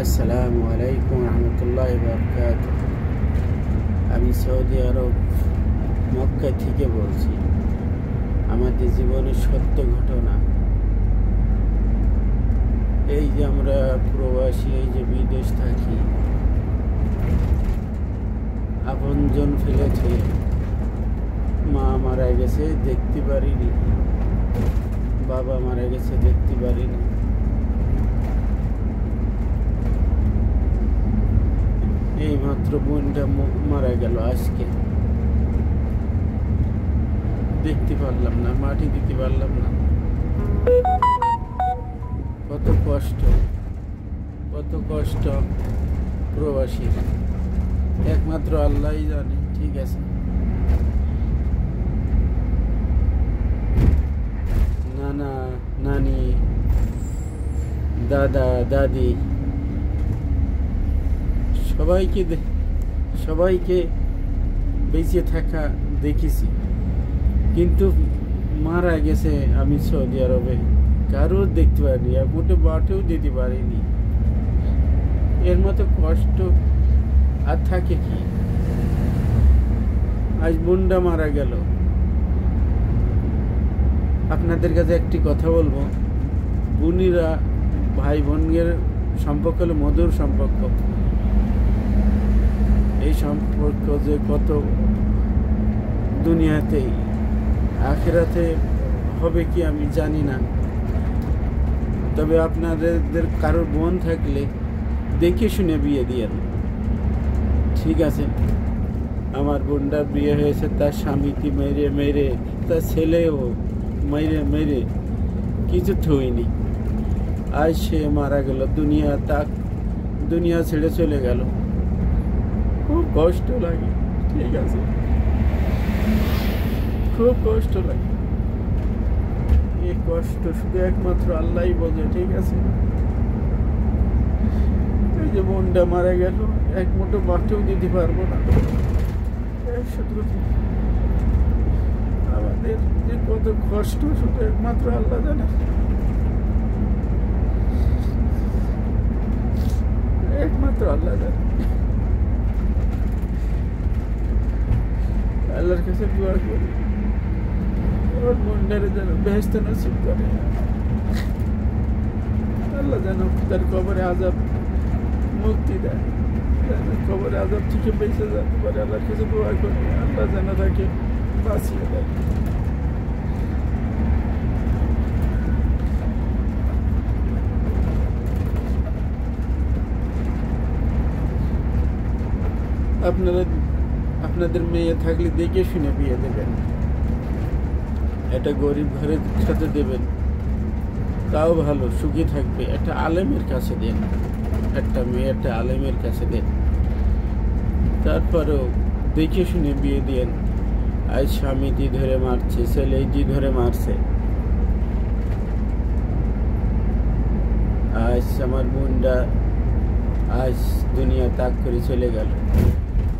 আসসালামু আলাইকুম রহমতুল্লাহি বারাকাতুহু। আমি সৌদি আরব মক্কা থেকে বলছি। আমাদের জীবনের সত্য ঘটনা। এই যে আমরা প্রবাসী, এই যে বিদেশ থাকি, আপনজন ফেলে থুয়ে মা মারা গেছে দেখতে পারিনি, বাবা মারা গেছে দেখতে পারিনি। এই মাত্র বোনটা মারা গেল, আজকে দেখতে পারলাম না, মাটি দিতে পারলাম না। কত কষ্ট, কত কষ্ট প্রবাসী, একমাত্র আল্লাহই জানে। ঠিক আছে, নানা নানি, দাদা দাদি, সবাইকে বেঁচে থাকা দেখেছি, কিন্তু মারা গেছে আমি সৌদি আরবে কারোর দেখতে পারিনি, আর মোটে বাটেও দিতে পারিনি। এর মতো কষ্ট আর থাকে কি? আজ বোনটা মারা গেল। আপনাদের কাছে একটি কথা বলবো, বোনেরা ভাই বোনের সম্পর্ক হলো মধুর সম্পর্ক। এই সম্পর্ক যে কত দুনিয়াতেই, আখিরাতে হবে কি আমি জানি না। তবে আপনাদের কারোর বোন থাকলে দেখে শুনে বিয়ে দিয়েন। ঠিক আছে, আমার বোনটার বিয়ে হয়েছে, তার স্বামীকে মেরে মেরে, তার ছেলেও মেরে মেরে কিছু থইনি। আজ সে মারা গেল, দুনিয়া ছেড়ে চলে গেল। খুব কষ্ট লাগে। ঠিক আছে, খুব কষ্ট লাগে। এই কষ্ট শুধু একমাত্র আল্লাহই বোঝে। ঠিক আছে, এই যে বোনটা মারা গেল, এক মুঠো বাটেও দিতে পারবো না। শুধু আমাদের যে কত কষ্ট শুধু একমাত্র আল্লাহ জানে, একমাত্র আল্লাহ জানে। আল্লাহর কাছে দোয়া করি ওর বোনটারে যেন বেহেশত নসিব করে। আল্লাহ যেন তার কবরে আযাব মুক্তি দেয়, যেন কবরে আযাব থেকে বেঁচে যেতে পারে। আল্লাহর কাছে দোয়া করি আল্লাহ যেন তাকে বাঁচিয়ে দেয়। আপনাদের মেয়ে থাকলে দেখে শুনে বিয়ে দেবেন। একটা গরিব ঘরের সাথে দেবেন, তাও ভালো, সুখী থাকবে। একটা আলেমের কাছে দেন, একটা মেয়ে একটা আলেমের কাছে দেন, তারপরেও দেখে শুনে বিয়ে দিয়েন। আজ স্বামীটি ধরে মারছে, ছেলেটি ধরে মারছে। আজ আমার বোনটা আজ দুনিয়া ত্যাগ করে চলে গেল,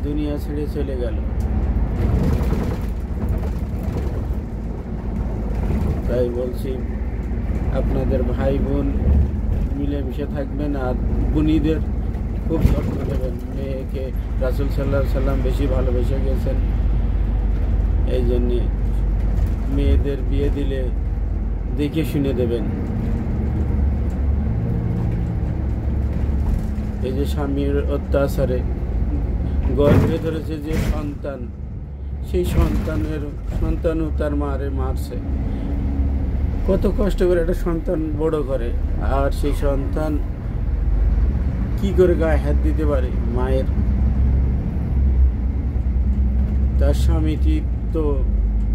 দুনিয়া ছেড়ে চলে গেল। তাই বলছি, আপনাদের ভাই বোন মিলেমিশে থাকবেন, আর বোনীদের খুব যত্ন দেবেন। মেয়েকে রাসূল সাল্লাল্লাহু আলাইহি সাল্লাম বেশি ভালোবেসে গেছেন, এই জন্যে মেয়েদের বিয়ে দিলে দেখে শুনে দেবেন। এই যে স্বামীর অত্যাচারে গর্ভে ধরেছে যে সন্তান, সেই সন্তানও তার মারে মারছে। কত কষ্ট করে একটা সন্তান বড় করে, আর সেই সন্তান কি করে গায়ে হাত দিতে পারে মায়ের? তার স্বামীটি তো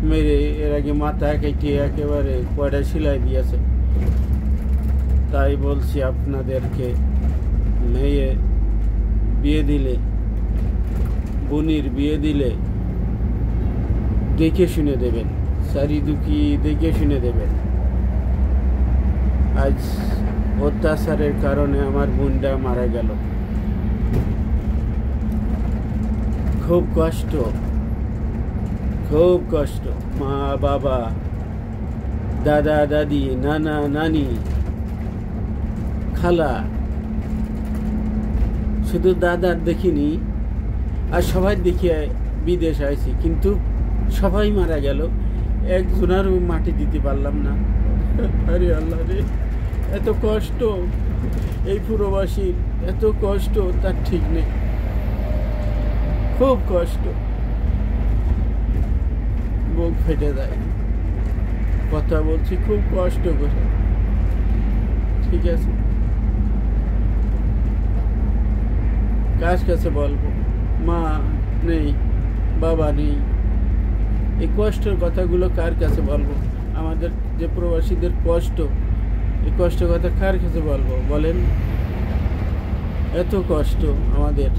মেরে এর আগে মাথা কেটে একেবারে কয়টা সেলাই দিয়েছে। তাই বলছি আপনাদেরকে, মেয়ে বিয়ে দিলে, বোনের বিয়ে দিলে দেখে শুনে দেবেন, চারিদিকে দেখে শুনে দেবেন। আজ অত্যাচারের কারণে আমার বোনটা মারা গেল। খুব কষ্ট, খুব কষ্ট। মা বাবা, দাদা দাদি, নানা নানি, খালা, শুধু দাদার দেখিনি, আর সবাই দেখিয়ে বিদেশ আইছি, কিন্তু সবাই মারা গেল, একজনারও মাটি দিতে পারলাম না। আরে আল্লাহ রে, এত কষ্ট এই প্রবাসীর, এত কষ্ট তার ঠিক নেই, খুব কষ্ট, বুক ফেটে যায়, কথা বলছি খুব কষ্ট করে। ঠিক আছে, কার কাছে বলবো? মা নেই, বাবা নেই, এই কষ্টের কথাগুলো কার কাছে বলবো? আমাদের যে প্রবাসীদের কষ্ট, এই কষ্ট কথা কার কাছে বলবো বলেন? এত কষ্ট আমাদের।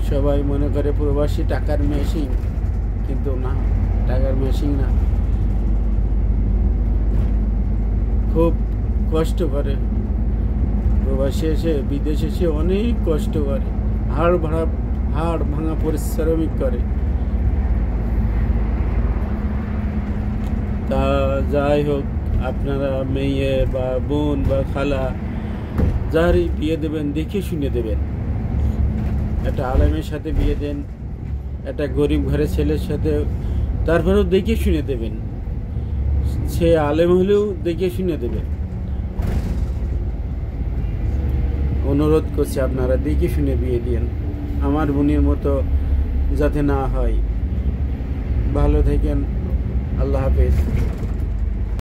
সবাই মনে করে প্রবাসী টাকার মেশিন, কিন্তু না, টাকার মেশিন না, খুব কষ্ট করে প্রবাসী এসে, বিদেশে এসে অনেক কষ্ট করে, হাড় ভাঙা পরিশ্রমিক করে। তা যাই হোক, আপনারা মেয়ে বা বোন বা খালা যারই বিয়ে দেবেন দেখে শুনে দেবেন। একটা আলেমের সাথে বিয়ে দেন, একটা গরিব ঘরের ছেলের সাথে, তারপরেও দেখে শুনে দেবেন। সে আলেম হলেও দেখে শুনে দেবেন। অনুরোধ করছি, আপনারা দেখে শুনে বিয়ে দিন, আমার বোনের মতো যাতে না হয়। ভালো থাকেন, আল্লাহ হাফেজ।